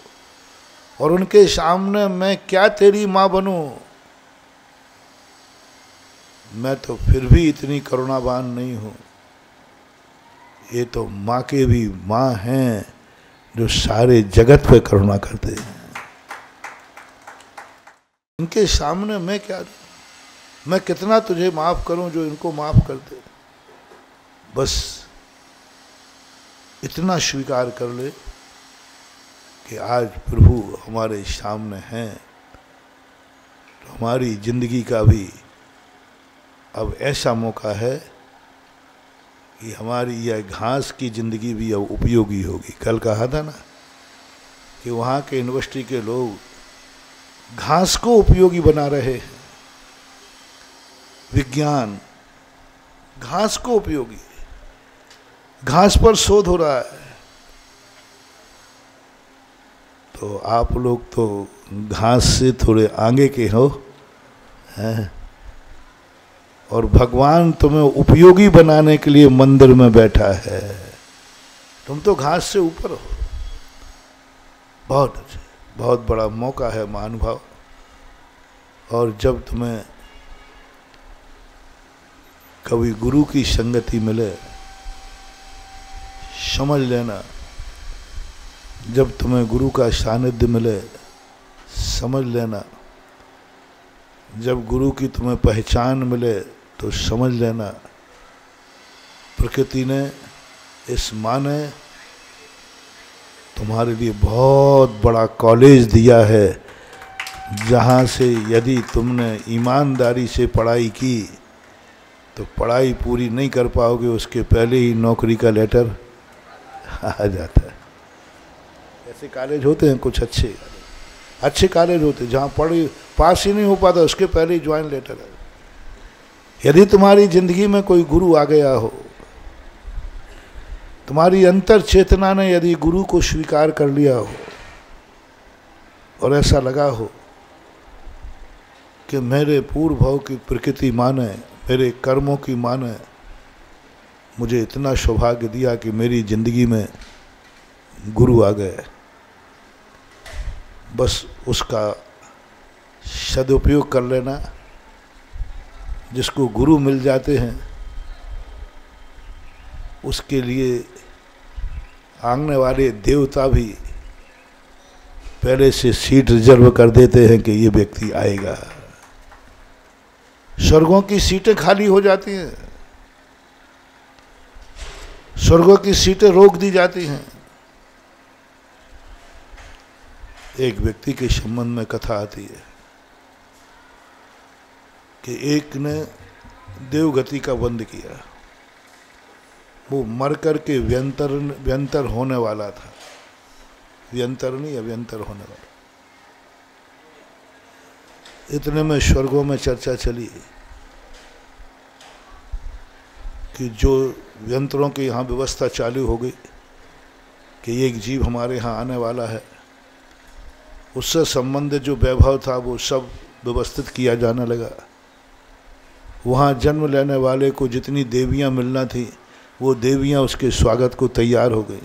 S1: और उनके सामने मैं क्या तेरी माँ बनूं। मैं तो फिर भी इतनी करुणावान नहीं हूँ। ये तो माँ के भी माँ हैं जो सारे जगत पे करुणा करते हैं। इनके सामने मैं क्या दूं? मैं कितना तुझे माफ करूं जो इनको माफ कर दे। बस इतना स्वीकार कर ले कि आज प्रभु हमारे सामने हैं, तो हमारी जिंदगी का भी अब ऐसा मौका है कि हमारी यह घास की ज़िंदगी भी अब उपयोगी होगी। कल कहा था ना कि वहाँ के यूनिवर्सिटी के लोग घास को उपयोगी बना रहे हैं। विज्ञान घास को उपयोगी, घास पर शोध हो रहा है। तो आप लोग तो घास से थोड़े आगे के हो हैं, और भगवान तुम्हें उपयोगी बनाने के लिए मंदिर में बैठा है। तुम तो घास से ऊपर हो। बहुत अच्छे, बहुत बड़ा मौका है महानुभाव। और जब तुम्हें कभी गुरु की संगति मिले, समझ लेना, जब तुम्हें गुरु का सानिध्य मिले, समझ लेना, जब गुरु की तुम्हें पहचान मिले तो समझ लेना प्रकृति ने, इस माँ ने तुम्हारे लिए बहुत बड़ा कॉलेज दिया है, जहाँ से यदि तुमने ईमानदारी से पढ़ाई की तो पढ़ाई पूरी नहीं कर पाओगे, उसके पहले ही नौकरी का लेटर आ जाता है। ऐसे कॉलेज होते हैं कुछ अच्छे कॉलेज होते हैं जहाँ पढ़ी पास ही नहीं हो पाता, उसके पहले ही ज्वाइन लेटर है। यदि तुम्हारी जिंदगी में कोई गुरु आ गया हो, तुम्हारी अंतर चेतना ने यदि गुरु को स्वीकार कर लिया हो, और ऐसा लगा हो कि मेरे पूर्व भाव की प्रकृति माँ ने, मेरे कर्मों की माँ ने मुझे इतना सौभाग्य दिया कि मेरी जिंदगी में गुरु आ गए, बस उसका सदुपयोग कर लेना। जिसको गुरु मिल जाते हैं उसके लिए आंगने वाले देवता भी पहले से सीट रिजर्व कर देते हैं कि ये व्यक्ति आएगा। स्वर्गों की सीटें खाली हो जाती हैं, स्वर्गों की सीटें रोक दी जाती हैं। एक व्यक्ति के संबंध में कथा आती है कि एक ने देवगति का बंद किया, वो मर कर के व्यंतर होने वाला था, व्यंतर नहीं अव्यंतर होने वाला। इतने में स्वर्गों में चर्चा चली कि जो व्यंतरों की यहाँ व्यवस्था चालू हो गई कि एक जीव हमारे यहाँ आने वाला है, उससे संबंधित जो वैभव था वो सब व्यवस्थित किया जाने लगा। वहाँ जन्म लेने वाले को जितनी देवियाँ मिलना थी वो देवियाँ उसके स्वागत को तैयार हो गई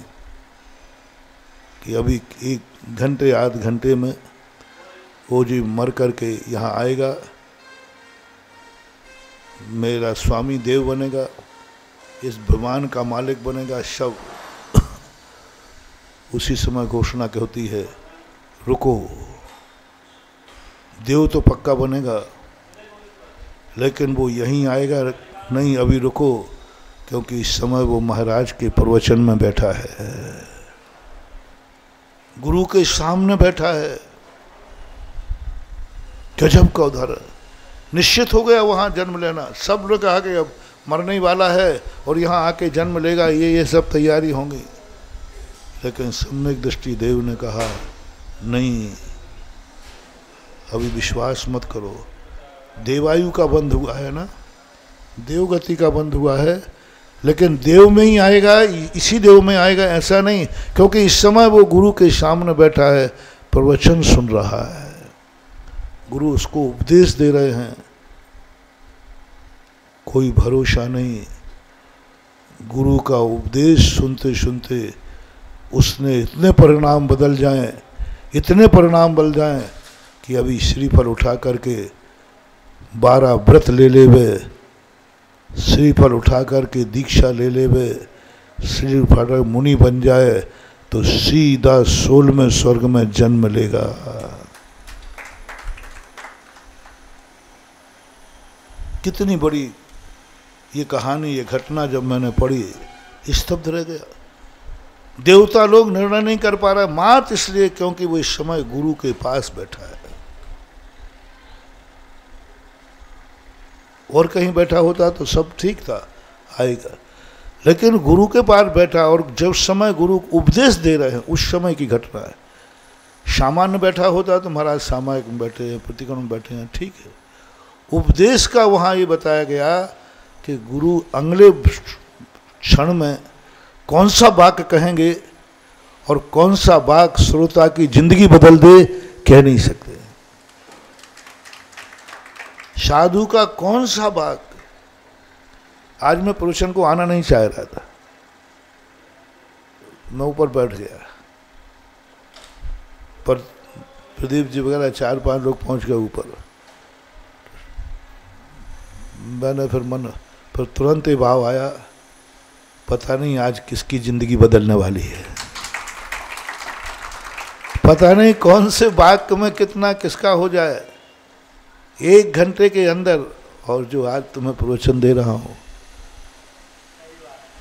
S1: कि अभी 1 घंटे आध घंटे में वो जीव मर कर के यहाँ आएगा, मेरा स्वामी देव बनेगा, इस विमान का मालिक बनेगा। सब उसी समय घोषणा की होती है, रुको, देव तो पक्का बनेगा लेकिन वो यहीं आएगा नहीं, अभी रुको, क्योंकि इस समय वो महाराज के प्रवचन में बैठा है, गुरु के सामने बैठा है। गजब का उदाहरण। निश्चित हो गया वहाँ जन्म लेना, सब लोग कहा कि अब मरने वाला है और यहाँ आके जन्म लेगा, ये सब तैयारी होंगी। लेकिन सम्यक दृष्टि देव ने कहा नहीं, अभी विश्वास मत करो, देवायु का बंध हुआ है ना, देवगति का बंध हुआ है, लेकिन देव में ही आएगा, इसी देव में आएगा ऐसा नहीं, क्योंकि इस समय वो गुरु के सामने बैठा है, प्रवचन सुन रहा है, गुरु उसको उपदेश दे रहे हैं। कोई भरोसा नहीं, गुरु का उपदेश सुनते सुनते उसने इतने परिणाम बदल जाएं, इतने परिणाम बदल जाएं कि अभी श्रीफल उठा करके 12 व्रत ले लेवे, श्रीफल उठा करके दीक्षा ले लेवे, श्रीफल मुनि बन जाए तो सीधा 16वें स्वर्ग में जन्म लेगा। कितनी बड़ी ये कहानी, ये घटना जब मैंने पढ़ी स्तब्ध रह गया। देवता लोग निर्णय नहीं कर पा रहे, मात्र इसलिए क्योंकि वो इस समय गुरु के पास बैठा है। और कहीं बैठा होता तो सब ठीक था, आएगा, लेकिन गुरु के पास बैठा, और जब समय गुरु उपदेश दे रहे हैं उस समय की घटना है। सामान्य बैठा होता तो महाराज सामायिक में बैठे हैं, प्रतिक्रम में बैठे हैं, ठीक है। उपदेश का वहाँ ये बताया गया कि गुरु अगले क्षण में कौन सा वाक्य कहेंगे और कौन सा वाक्य श्रोता की जिंदगी बदल दे, कह नहीं सकते। साधु का कौन सा वाक्य, आज मैं प्रवचन को आना नहीं चाह रहा था, मैं ऊपर बैठ गया, पर प्रदीप जी वगैरह 4-5 लोग पहुंच गए ऊपर। मैंने फिर तुरंत ही भाव आया, पता नहीं आज किसकी जिंदगी बदलने वाली है, पता नहीं कौन से वाक्य में कितना किसका हो जाए 1 घंटे के अंदर। और जो आज तुम्हें प्रवचन दे रहा हूँ,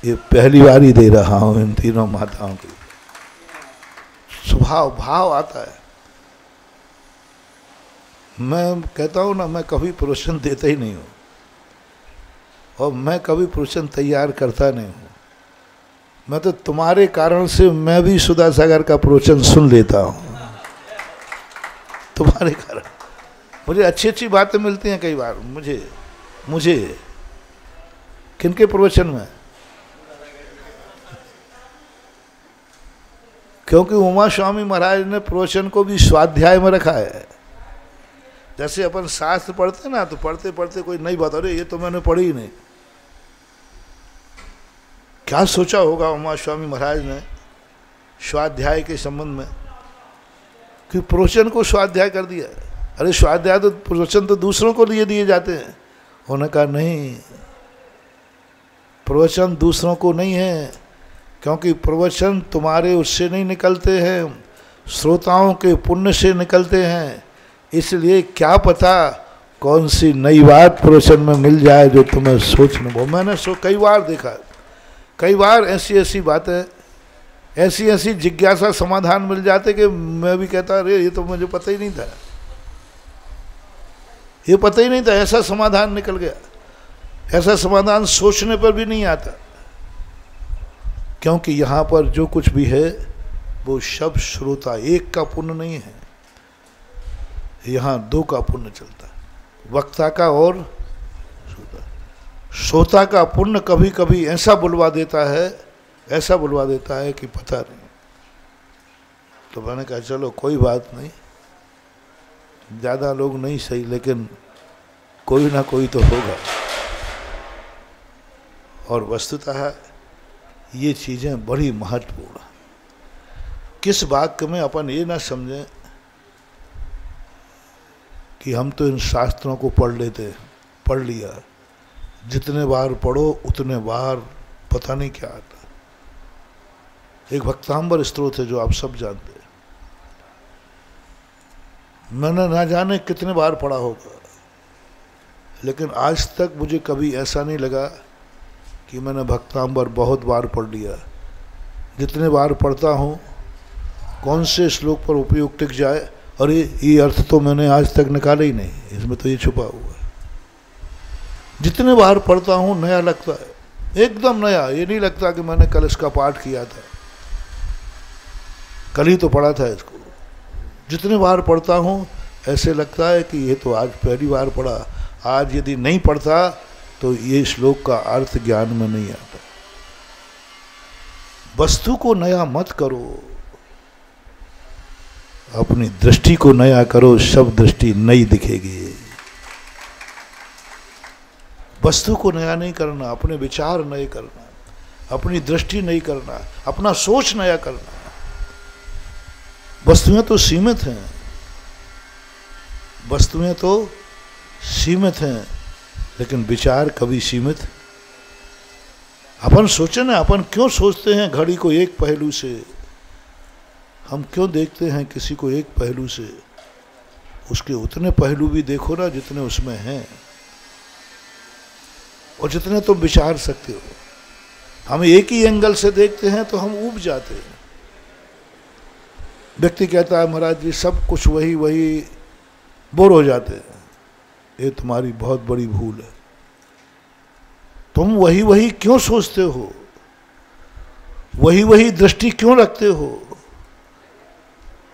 S1: ये पहली बार ही दे रहा हूँ इन तीनों माताओं की। स्वभाव भाव आता है। मैं कहता हूँ ना, मैं कभी प्रवचन देता ही नहीं हूँ और मैं कभी प्रवचन तैयार करता नहीं हूँ। मैं तो तुम्हारे कारण से मैं भी सुधा सागर का प्रवचन सुन लेता हूँ, तुम्हारे कारण मुझे अच्छी अच्छी बातें मिलती हैं कई बार। मुझे किनके प्रवचन में, क्योंकि उमा स्वामी महाराज ने प्रवचन को भी स्वाध्याय में रखा है। जैसे अपन शास्त्र पढ़ते ना, तो पढ़ते पढ़ते कोई नई बात, अरे ये तो मैंने पढ़ी ही नहीं। क्या सोचा होगा उमा स्वामी महाराज ने स्वाध्याय के संबंध में कि प्रवचन को स्वाध्याय कर दिया। अरे स्वाध्याय तो प्रवचन तो दूसरों को लिए दिए जाते हैं। उन्होंने कहा नहीं, प्रवचन दूसरों को नहीं है, क्योंकि प्रवचन तुम्हारे उससे नहीं निकलते हैं, श्रोताओं के पुण्य से निकलते हैं। इसलिए क्या पता कौन सी नई बात प्रवचन में मिल जाए जो तुम्हें सोचने वो। मैंने कई बार देखा, कई बार ऐसी ऐसी बातें, ऐसी ऐसी जिज्ञासा समाधान मिल जाते कि मैं भी कहता अरे ये तो मुझे पता ही नहीं था, ये पता ही नहीं था, ऐसा समाधान निकल गया। ऐसा समाधान सोचने पर भी नहीं आता, क्योंकि यहाँ पर जो कुछ भी है वो शब्द श्रोता एक का पुण्य नहीं है, यहाँ दो का पुण्य चलता है, वक्ता का और श्रोता। श्रोता का पुण्य कभी कभी ऐसा बुलवा देता है, ऐसा बुलवा देता है कि पता नहीं। तो मैंने कहा चलो कोई बात नहीं, ज़्यादा लोग नहीं सही, लेकिन कोई ना कोई तो होगा। और वस्तुतः ये चीज़ें बड़ी महत्वपूर्ण हैं। किस वाक्य में अपन ये ना समझें कि हम तो इन शास्त्रों को पढ़ लिया, जितने बार पढ़ो उतने बार पता नहीं क्या आता। एक भक्तांबर स्तोत्र है जो आप सब जानते हैं, मैंने ना जाने कितने बार पढ़ा होगा, लेकिन आज तक मुझे कभी ऐसा नहीं लगा कि मैंने भक्तांबर बहुत बार पढ़ लिया। जितने बार पढ़ता हूँ कौन से श्लोक पर उपयोग टिक जाए, और ये अर्थ तो मैंने आज तक निकाला ही नहीं, इसमें तो ये छुपा हुआ है। जितने बार पढ़ता हूँ नया लगता है, एकदम नया। ये नहीं लगता कि मैंने कल इसका पाठ किया था, कल ही तो पढ़ा था इसको। जितने बार पढ़ता हूँ ऐसे लगता है कि ये तो आज पहली बार पढ़ा, आज यदि नहीं पढ़ता तो ये श्लोक का अर्थ ज्ञान में नहीं आता। वस्तु को नया मत करो, अपनी दृष्टि को नया करो, सब दृष्टि नई दिखेगी। वस्तु को नया नहीं करना, अपने विचार नए करना, अपनी दृष्टि नई करना, अपना सोच नया करना। वस्तुएं तो सीमित हैं, वस्तुएं तो सीमित हैं, लेकिन विचार कभी सीमित। अपन सोचे ना, अपन क्यों सोचते हैं घड़ी को एक पहलू से, हम क्यों देखते हैं किसी को एक पहलू से? उसके उतने पहलू भी देखो ना जितने उसमें हैं, और जितने तुम विचार सकते हो। हम एक ही एंगल से देखते हैं तो हम ऊब जाते हैं। व्यक्ति कहता है महाराज जी सब कुछ वही वही, बोर हो जाते हैं। ये तुम्हारी बहुत बड़ी भूल है। तुम वही वही क्यों सोचते हो? वही वही दृष्टि क्यों रखते हो?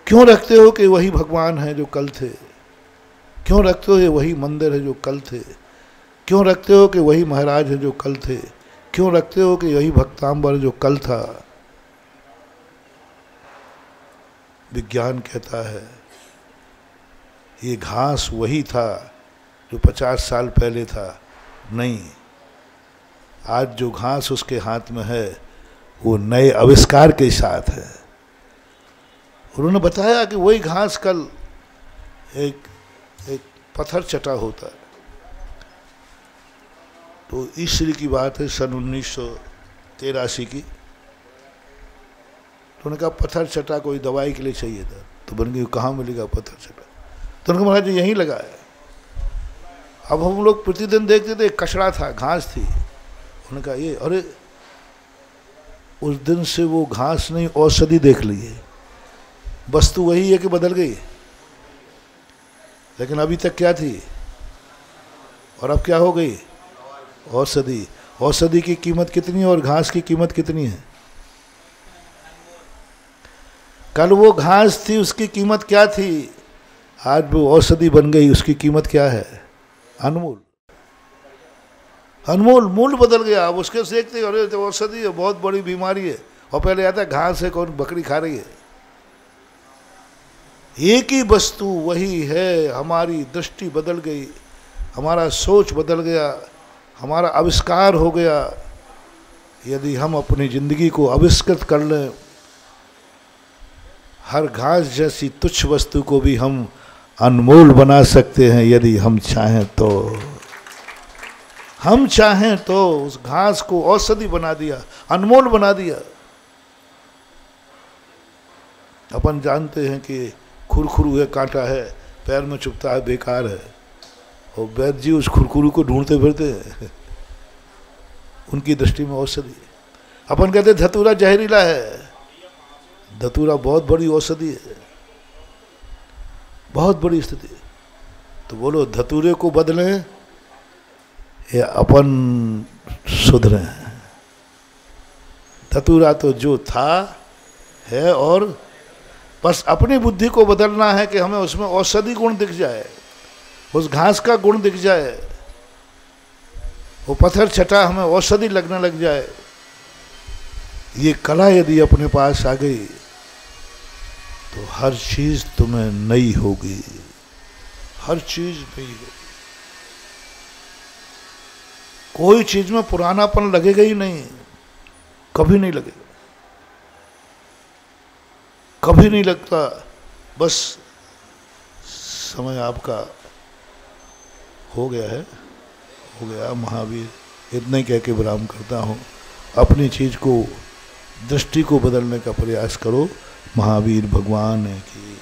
S1: क्यों रखते हो कि वही भगवान है जो कल थे? क्यों रखते हो ये वही मंदिर है जो कल थे? क्यों रखते हो कि वही महाराज है जो कल थे? क्यों रखते हो कि यही भक्तांबर जो कल था? विज्ञान कहता है ये घास वही था जो 50 साल पहले था। नहीं, आज जो घास उसके हाथ में है वो नए आविष्कार के साथ है। उन्होंने बताया कि वही घास कल एक पत्थर चटा होता है। तो ईश्वरी की बात है सन 1983 की। तो उन्होंने कहा पत्थर चटा कोई दवाई के लिए चाहिए था। तो बन गई कहाँ मिलेगा पत्थर चटा? तो उन्होंने कहा महाराज यहीं लगाया। अब हम लोग प्रतिदिन देखते थे कचड़ा था, घास थी। उन्होंने कहा ये, अरे उस दिन से वो घास नहीं औषधि देख ली है। वस्तु वही है कि बदल गई, लेकिन अभी तक क्या थी और अब क्या हो गई? औषधि। औषधि की कीमत कितनी है और घास की कीमत कितनी है? कल वो घास थी उसकी कीमत क्या थी, आज वो औषधि बन गई उसकी कीमत क्या है? अनमोल। अनमोल, मूल्य बदल गया। अब उसके देखते अरे तो औषधि है, बहुत बड़ी बीमारी है, और पहले आता है घास है, कौन बकरी खा रही है। एक ही वस्तु वही है, हमारी दृष्टि बदल गई, हमारा सोच बदल गया, हमारा आविष्कार हो गया। यदि हम अपनी जिंदगी को आविष्कृत कर लें, हर घास जैसी तुच्छ वस्तु को भी हम अनमोल बना सकते हैं यदि हम चाहें तो। हम चाहें तो उस घास को औषधि बना दिया, अनमोल बना दिया। अपन जानते हैं कि खुरखुरू है, कांटा है, पैर में चुभता है, बेकार है, और वैद्य जी उस खुरकुरू को ढूंढते फिरते हैं। उनकी दृष्टि में औषधि। अपन कहते धतूरा जहरीला है, धतूरा बहुत बड़ी औषधि है, बहुत बड़ी स्थिति। तो बोलो धतूरे को बदलें या अपन सुधरें? धतूरा तो जो था है, और बस अपनी बुद्धि को बदलना है कि हमें उसमें औषधि गुण दिख जाए, उस घास का गुण दिख जाए, वो पत्थर छटा हमें औषधि लगने लग जाए। ये कला यदि अपने पास आ गई तो हर चीज तुम्हें नई होगी, हर चीज नई होगी। कोई चीज में पुरानापन लगेगा ही नहीं, कभी नहीं लगेगा, कभी नहीं लगता। बस समय आपका हो गया है, हो गया। महावीर इतना ही कह के विराम करता हूँ। अपनी चीज को, दृष्टि को बदलने का प्रयास करो। महावीर भगवान की